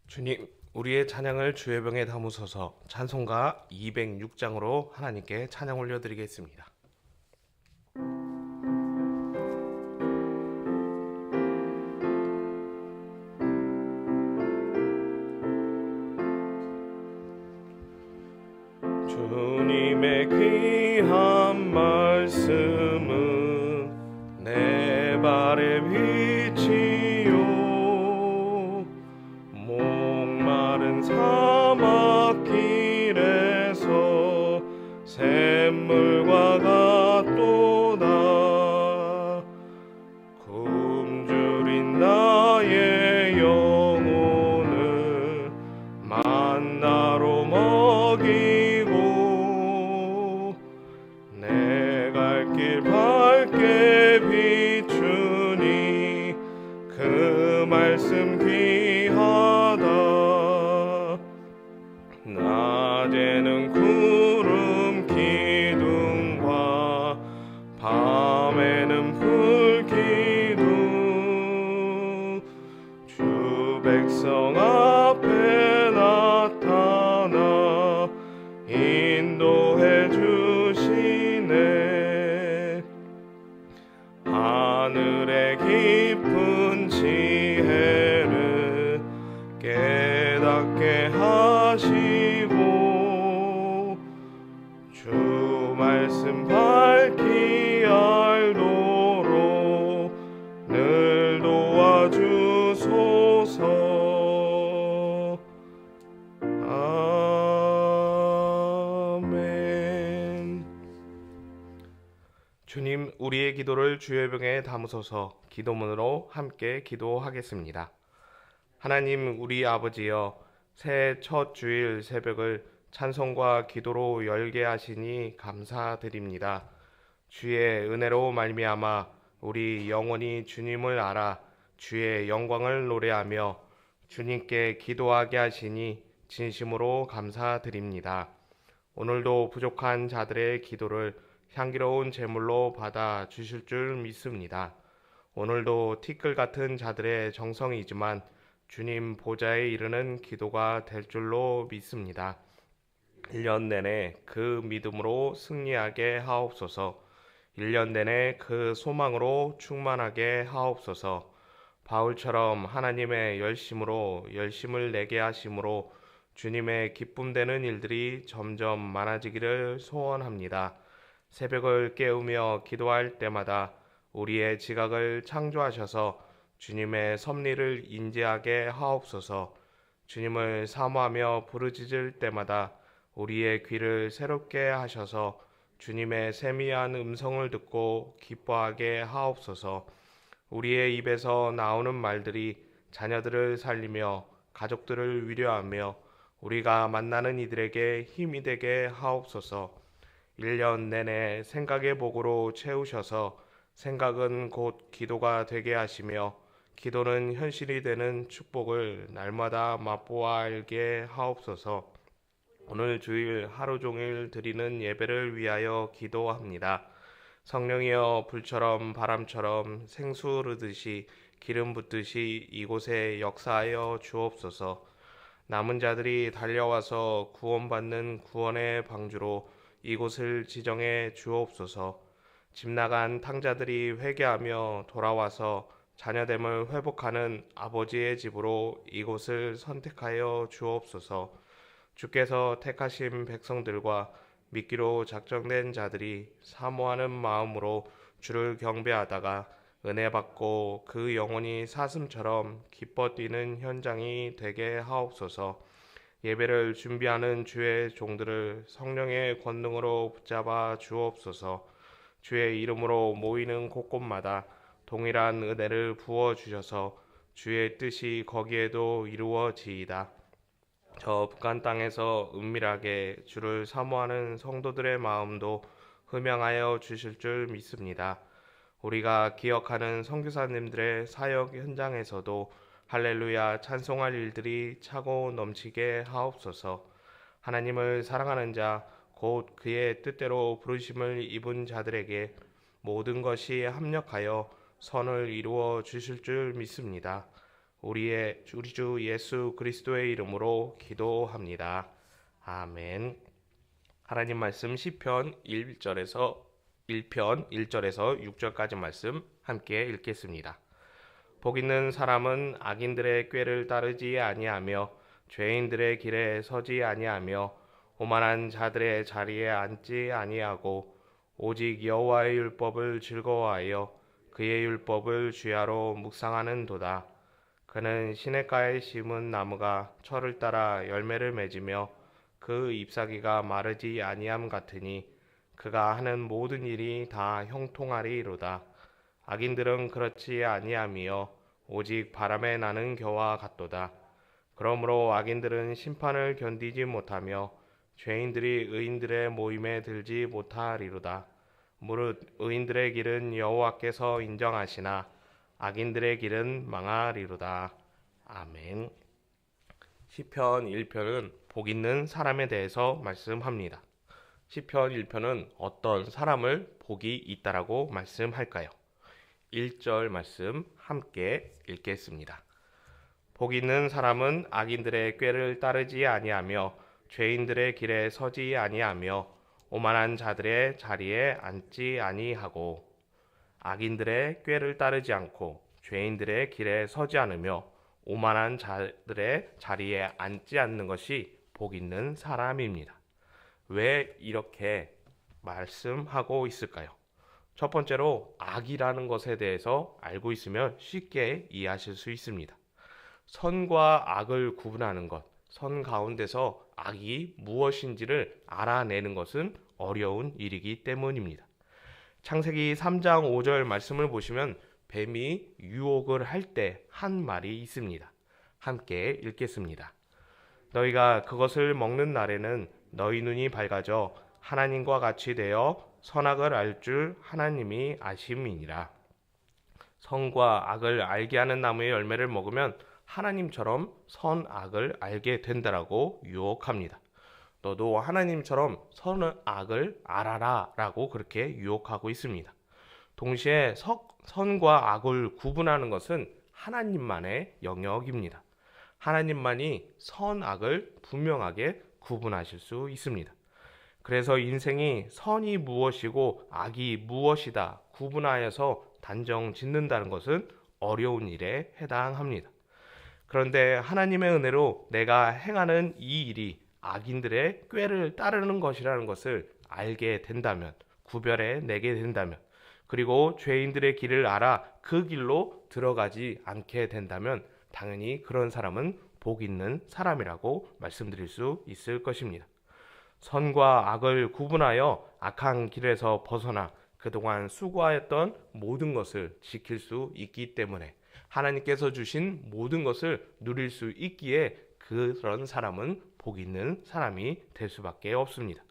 주님, 우리의 찬양을 주의 병에 담으소서. 찬송가 206장으로 하나님께 찬양 올려드리겠습니다. 주님의 귀한 말씀은 내 발의 빛이요 목마른 사막길에서 샘물과 같도다. 굶주린 나의 영혼을 만나로 먹이고 내 갈 길 밝게 비추니 그 말씀 귀하다. 낮에는 구름 기둥과 밤에는 불 기둥 주 백성 앞에 나타나 인도해 주시네. 하늘의 깊은 지혜를 깨닫게 하시고 주 말씀 밝히 알도록 늘 도와주소서. 아멘. 주님, 우리의 기도를 주의 병에 담으소서. 기도문으로 함께 기도하겠습니다. 하나님, 우리 아버지여, 새해 첫 주일 새벽을 찬송과 기도로 열게 하시니 감사드립니다. 주의 은혜로 말미암아 우리 영원히 주님을 알아 주의 영광을 노래하며 주님께 기도하게 하시니 진심으로 감사드립니다. 오늘도 부족한 자들의 기도를 향기로운 제물로 받아 주실 줄 믿습니다. 오늘도 티끌 같은 자들의 정성이지만 주님 보좌에 이르는 기도가 될 줄로 믿습니다. 1년 내내 그 믿음으로 승리하게 하옵소서. 1년 내내 그 소망으로 충만하게 하옵소서. 바울처럼 하나님의 열심으로 열심을 내게 하심으로 주님의 기쁨 되는 일들이 점점 많아지기를 소원합니다. 새벽을 깨우며 기도할 때마다 우리의 지각을 창조하셔서 주님의 섭리를 인지하게 하옵소서. 주님을 사모하며 부르짖을 때마다 우리의 귀를 새롭게 하셔서 주님의 세미한 음성을 듣고 기뻐하게 하옵소서. 우리의 입에서 나오는 말들이 자녀들을 살리며 가족들을 위로하며 우리가 만나는 이들에게 힘이 되게 하옵소서. 1년 내내 생각의 복으로 채우셔서 생각은 곧 기도가 되게 하시며 기도는 현실이 되는 축복을 날마다 맛보아 알게 하옵소서. 오늘 주일 하루 종일 드리는 예배를 위하여 기도합니다. 성령이여, 불처럼 바람처럼 생수 흐르듯이 기름 붓듯이 이곳에 역사하여 주옵소서. 남은 자들이 달려와서 구원받는 구원의 방주로 이곳을 지정해 주옵소서. 집 나간 탕자들이 회개하며 돌아와서 자녀됨을 회복하는 아버지의 집으로 이곳을 선택하여 주옵소서. 주께서 택하신 백성들과 믿기로 작정된 자들이 사모하는 마음으로 주를 경배하다가 은혜 받고 그 영혼이 사슴처럼 기뻐 뛰는 현장이 되게 하옵소서. 예배를 준비하는 주의 종들을 성령의 권능으로 붙잡아 주옵소서. 주의 이름으로 모이는 곳곳마다 동일한 은혜를 부어 주셔서 주의 뜻이 거기에도 이루어지이다. 저 북한 땅에서 은밀하게 주를 사모하는 성도들의 마음도 흠양하여 주실 줄 믿습니다. 우리가 기억하는 선교사님들의 사역 현장에서도 할렐루야 찬송할 일들이 차고 넘치게 하옵소서. 하나님을 사랑하는 자, 곧 그의 뜻대로 부르심을 입은 자들에게 모든 것이 합력하여 선을 이루어 주실 줄 믿습니다. 우리 주 예수 그리스도의 이름으로 기도합니다. 아멘. 하나님 말씀 시편 1편 1절에서 6절까지 말씀 함께 읽겠습니다. 복 있는 사람은 악인들의 꾀를 따르지 아니하며 죄인들의 길에 서지 아니하며 오만한 자들의 자리에 앉지 아니하고 오직 여호와의 율법을 즐거워하여 그의 율법을 주야로 묵상하는도다. 그는 시냇가에 심은 나무가 철을 따라 열매를 맺으며 그 잎사귀가 마르지 아니함 같으니 그가 하는 모든 일이 다 형통하리로다. 악인들은 그렇지 아니하며 오직 바람에 나는 겨와 같도다. 그러므로 악인들은 심판을 견디지 못하며 죄인들이 의인들의 모임에 들지 못하리로다. 무릇 의인들의 길은 여호와께서 인정하시나 악인들의 길은 망하리로다. 아멘. 시편 1편은 복 있는 사람에 대해서 말씀합니다. 시편 1편은 어떤 사람을 복이 있다라고 말씀할까요? 1절 말씀 함께 읽겠습니다. 복 있는 사람은 악인들의 꾀를 따르지 아니하며 죄인들의 길에 서지 아니하며 오만한 자들의 자리에 앉지 아니하고. 악인들의 꾀를 따르지 않고 죄인들의 길에 서지 않으며 오만한 자들의 자리에 앉지 않는 것이 복 있는 사람입니다. 왜 이렇게 말씀하고 있을까요? 첫 번째로 악이라는 것에 대해서 알고 있으면 쉽게 이해하실 수 있습니다. 선과 악을 구분하는 것, 선 가운데서 악이 무엇인지를 알아내는 것은 어려운 일이기 때문입니다. 창세기 3장 5절 말씀을 보시면 뱀이 유혹을 할 때 한 말이 있습니다. 함께 읽겠습니다. 너희가 그것을 먹는 날에는 너희 눈이 밝아져 하나님과 같이 되어 선악을 알 줄 하나님이 아심이니라. 선과 악을 알게 하는 나무의 열매를 먹으면 하나님처럼 선악을 알게 된다라고 유혹합니다. 너도 하나님처럼 선악을 알아라 라고 그렇게 유혹하고 있습니다. 동시에 선과 악을 구분하는 것은 하나님만의 영역입니다. 하나님만이 선악을 분명하게 구분하실 수 있습니다. 그래서 인생이 선이 무엇이고 악이 무엇이다 구분하여서 단정 짓는다는 것은 어려운 일에 해당합니다. 그런데 하나님의 은혜로 내가 행하는 이 일이 악인들의 꾀를 따르는 것이라는 것을 알게 된다면, 구별해 내게 된다면, 그리고 죄인들의 길을 알아 그 길로 들어가지 않게 된다면 당연히 그런 사람은 복 있는 사람이라고 말씀드릴 수 있을 것입니다. 선과 악을 구분하여 악한 길에서 벗어나 그동안 수고하였던 모든 것을 지킬 수 있기 때문에 하나님께서 주신 모든 것을 누릴 수 있기에 그런 사람은 복 있는 사람이 될 수밖에 없습니다.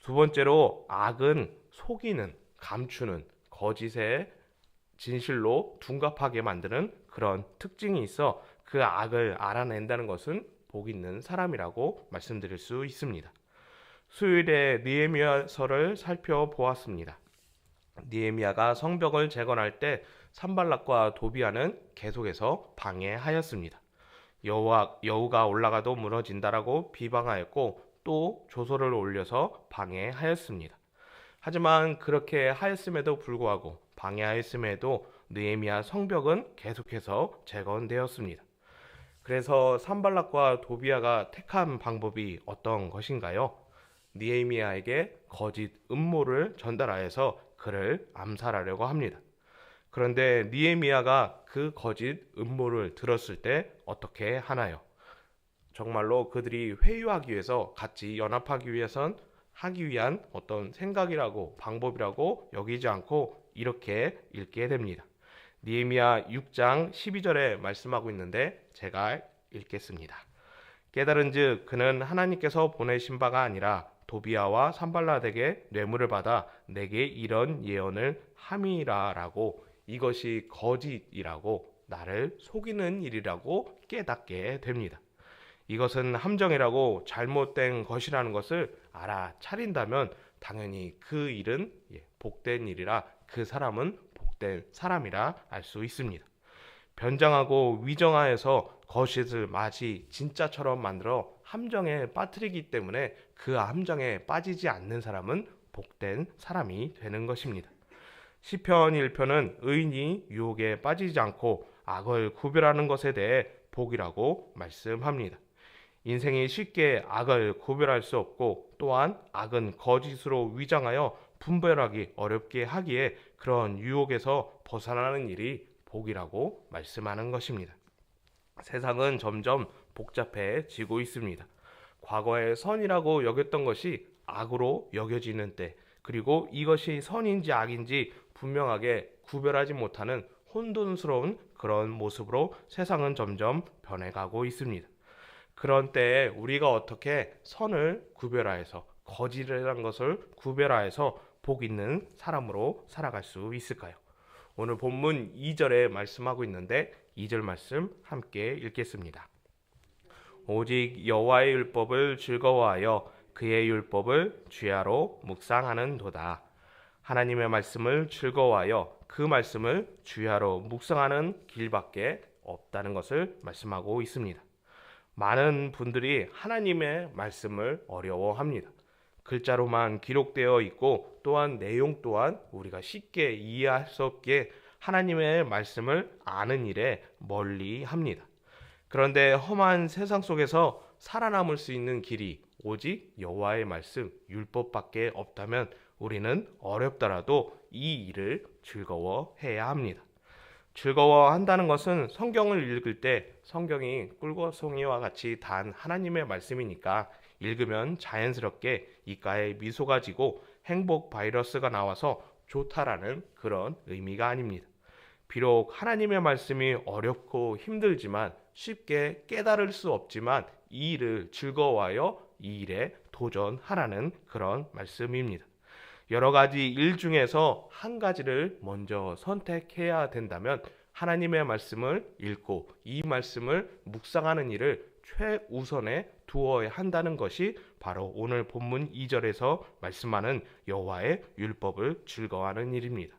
두 번째로 악은 속이는, 감추는, 거짓의 진실로 둔갑하게 만드는 그런 특징이 있어 그 악을 알아낸다는 것은 복 있는 사람이라고 말씀드릴 수 있습니다. 수요일에 느헤미야서를 살펴보았습니다. 느헤미야가 성벽을 재건할 때 산발락과 도비아는 계속해서 방해하였습니다. 여우가 올라가도 무너진다라고 비방하였고 또 조소를 올려서 방해하였습니다. 하지만 그렇게 하였음에도 불구하고 방해하였음에도 느헤미야 성벽은 계속해서 재건되었습니다. 그래서 산발락과 도비아가 택한 방법이 어떤 것인가요? 느헤미야에게 거짓 음모를 전달하여서 그를 암살하려고 합니다. 그런데 느헤미야가 그 거짓 음모를 들었을 때 어떻게 하나요? 정말로 그들이 회유하기 위해서 같이 연합하기 위해선 하기 위한 어떤 생각이라고 방법이라고 여기지 않고 이렇게 읽게 됩니다. 느헤미야 6장 12절에 말씀하고 있는데 제가 읽겠습니다. 깨달은즉 그는 하나님께서 보내신 바가 아니라 도비아와 산발랏에게 뇌물을 받아 내게 이런 예언을 함이라라고 이것이 거짓이라고 나를 속이는 일이라고 깨닫게 됩니다. 이것은 함정이라고 잘못된 것이라는 것을 알아차린다면 당연히 그 일은 복된 일이라 그 사람은 복된 사람이라 알 수 있습니다. 변장하고 위정하여서 거짓을 마치 진짜처럼 만들어 함정에 빠뜨리기 때문에 그 함정에 빠지지 않는 사람은 복된 사람이 되는 것입니다. 시편 1편은 의인이 유혹에 빠지지 않고 악을 구별하는 것에 대해 복이라고 말씀합니다. 인생이 쉽게 악을 구별할 수 없고 또한 악은 거짓으로 위장하여 분별하기 어렵게 하기에 그런 유혹에서 벗어나는 일이 복이라고 말씀하는 것입니다. 세상은 점점 복잡해지고 있습니다. 과거에 선이라고 여겼던 것이 악으로 여겨지는 때, 그리고 이것이 선인지 악인지 분명하게 구별하지 못하는 혼돈스러운 그런 모습으로 세상은 점점 변해가고 있습니다. 그런 때에 우리가 어떻게 선을 구별하여서 거짓이라는 것을 구별하여서 복 있는 사람으로 살아갈 수 있을까요? 오늘 본문 2절에 말씀하고 있는데 2절 말씀 함께 읽겠습니다. 오직 여호와의 율법을 즐거워하여 그의 율법을 주야로 묵상하는도다. 하나님의 말씀을 즐거워하여 그 말씀을 주야로 묵상하는 길밖에 없다는 것을 말씀하고 있습니다. 많은 분들이 하나님의 말씀을 어려워합니다. 글자로만 기록되어 있고 또한 내용 또한 우리가 쉽게 이해할 수 없기에 하나님의 말씀을 아는 일에 멀리합니다. 그런데 험한 세상 속에서 살아남을 수 있는 길이 오직 여호와의 말씀, 율법밖에 없다면 우리는 어렵더라도 이 일을 즐거워해야 합니다. 즐거워한다는 것은 성경을 읽을 때 성경이 꿀과송이와 같이 단 하나님의 말씀이니까 읽으면 자연스럽게 입가에 미소가 지고 행복 바이러스가 나와서 좋다라는 그런 의미가 아닙니다. 비록 하나님의 말씀이 어렵고 힘들지만 쉽게 깨달을 수 없지만 이 일을 즐거워하여 이 일에 도전하라는 그런 말씀입니다. 여러 가지 일 중에서 한 가지를 먼저 선택해야 된다면 하나님의 말씀을 읽고 이 말씀을 묵상하는 일을 최우선에 두어야 한다는 것이 바로 오늘 본문 2절에서 말씀하는 여호와의 율법을 즐거워하는 일입니다.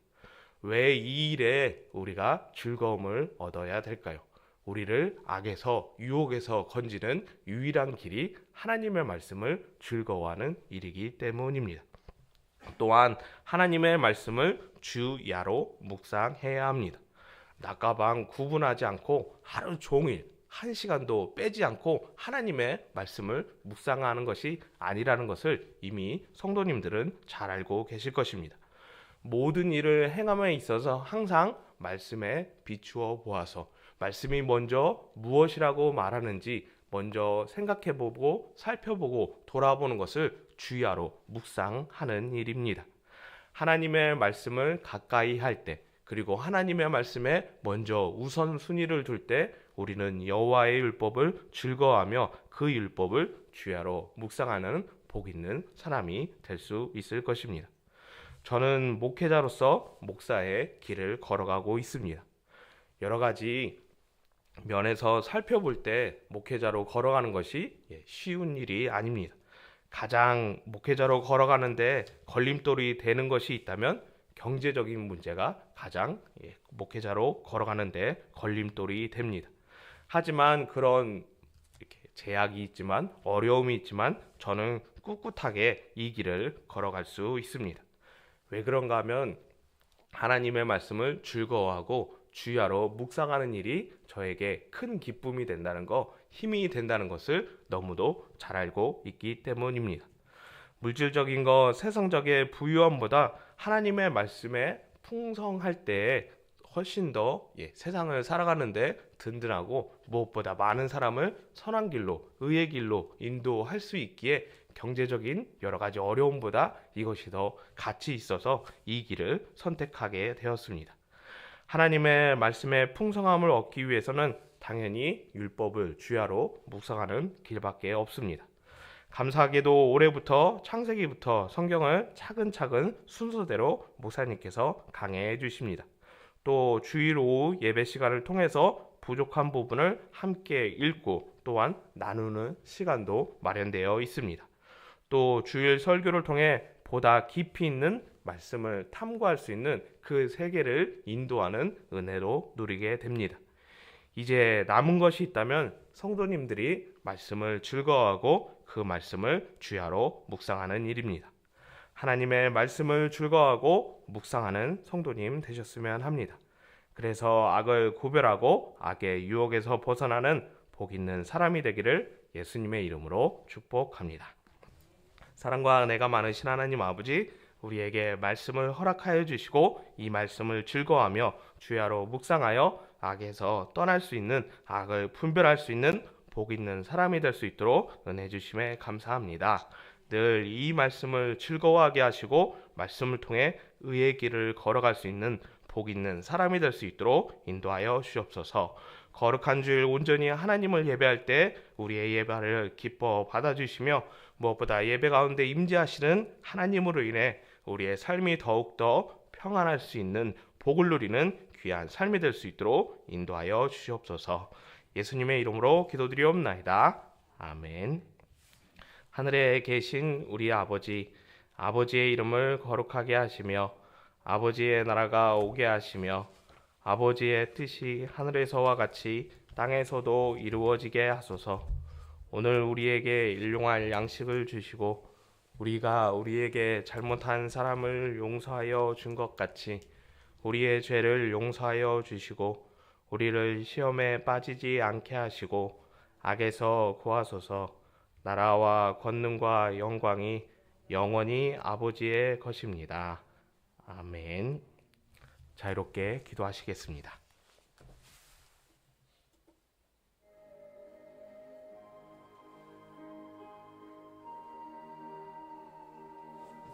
왜 이 일에 우리가 즐거움을 얻어야 될까요? 우리를 악에서 유혹에서 건지는 유일한 길이 하나님의 말씀을 즐거워하는 일이기 때문입니다. 또한 하나님의 말씀을 주야로 묵상해야 합니다. 낮과 밤 구분하지 않고 하루 종일 한 시간도 빼지 않고 하나님의 말씀을 묵상하는 것이 아니라는 것을 이미 성도님들은 잘 알고 계실 것입니다. 모든 일을 행함에 있어서 항상 말씀에 비추어 보아서 말씀이 먼저 무엇이라고 말하는지 먼저 생각해보고 살펴보고 돌아보는 것을 주야로 묵상하는 일입니다. 하나님의 말씀을 가까이 할 때, 그리고 하나님의 말씀에 먼저 우선순위를 둘 때 우리는 여호와의 율법을 즐거워하며 그 율법을 주야로 묵상하는 복 있는 사람이 될 수 있을 것입니다. 저는 목회자로서 목사의 길을 걸어가고 있습니다. 여러 가지 면에서 살펴볼 때 목회자로 걸어가는 것이 쉬운 일이 아닙니다. 가장 목회자로 걸어가는데 걸림돌이 되는 것이 있다면 경제적인 문제가 가장 목회자로 걸어가는데 걸림돌이 됩니다. 하지만 그런 이렇게 제약이 있지만 어려움이 있지만 저는 꿋꿋하게 이 길을 걸어갈 수 있습니다. 왜 그런가 하면 하나님의 말씀을 즐거워하고 주야로 묵상하는 일이 저에게 큰 기쁨이 된다는 거, 힘이 된다는 것을 너무도 잘 알고 있기 때문입니다. 물질적인 것, 세상적인 부유함보다 하나님의 말씀에 풍성할 때에 훨씬 더 세상을 살아가는데 든든하고 무엇보다 많은 사람을 선한 길로, 의의 길로 인도할 수 있기에 경제적인 여러 가지 어려움보다 이것이 더 가치 있어서 이 길을 선택하게 되었습니다. 하나님의 말씀의 풍성함을 얻기 위해서는 당연히 율법을 주야로 묵상하는 길밖에 없습니다. 감사하게도 올해부터 창세기부터 성경을 차근차근 순서대로 목사님께서 강해해 주십니다. 또 주일 오후 예배 시간을 통해서 부족한 부분을 함께 읽고 또한 나누는 시간도 마련되어 있습니다. 또 주일 설교를 통해 보다 깊이 있는 말씀을 탐구할 수 있는 그 세계를 인도하는 은혜로 누리게 됩니다. 이제 남은 것이 있다면 성도님들이 말씀을 즐거워하고 그 말씀을 주야로 묵상하는 일입니다. 하나님의 말씀을 즐거워하고 묵상하는 성도님 되셨으면 합니다. 그래서 악을 구별하고 악의 유혹에서 벗어나는 복 있는 사람이 되기를 예수님의 이름으로 축복합니다. 사랑과 은혜가 많으신 하나님 아버지, 우리에게 말씀을 허락하여 주시고 이 말씀을 즐거워하며 주야로 묵상하여 악에서 떠날 수 있는, 악을 분별할 수 있는 복 있는 사람이 될 수 있도록 은혜 주심에 감사합니다. 늘 이 말씀을 즐거워하게 하시고 말씀을 통해 의의 길을 걸어갈 수 있는 복 있는 사람이 될 수 있도록 인도하여 주옵소서. 거룩한 주일 온전히 하나님을 예배할 때 우리의 예배를 기뻐 받아주시며 무엇보다 예배 가운데 임재하시는 하나님으로 인해 우리의 삶이 더욱더 평안할 수 있는 복을 누리는 귀한 삶이 될 수 있도록 인도하여 주시옵소서. 예수님의 이름으로 기도드리옵나이다. 아멘. 하늘에 계신 우리 아버지, 아버지의 이름을 거룩하게 하시며 아버지의 나라가 오게 하시며 아버지의 뜻이 하늘에서와 같이 땅에서도 이루어지게 하소서. 오늘 우리에게 일용할 양식을 주시고 우리가 우리에게 잘못한 사람을 용서하여 준 것 같이 우리의 죄를 용서하여 주시고 우리를 시험에 빠지지 않게 하시고 악에서 구하소서. 나라와 권능과 영광이 영원히 아버지의 것입니다. 아멘. 자유롭게 기도하시겠습니다.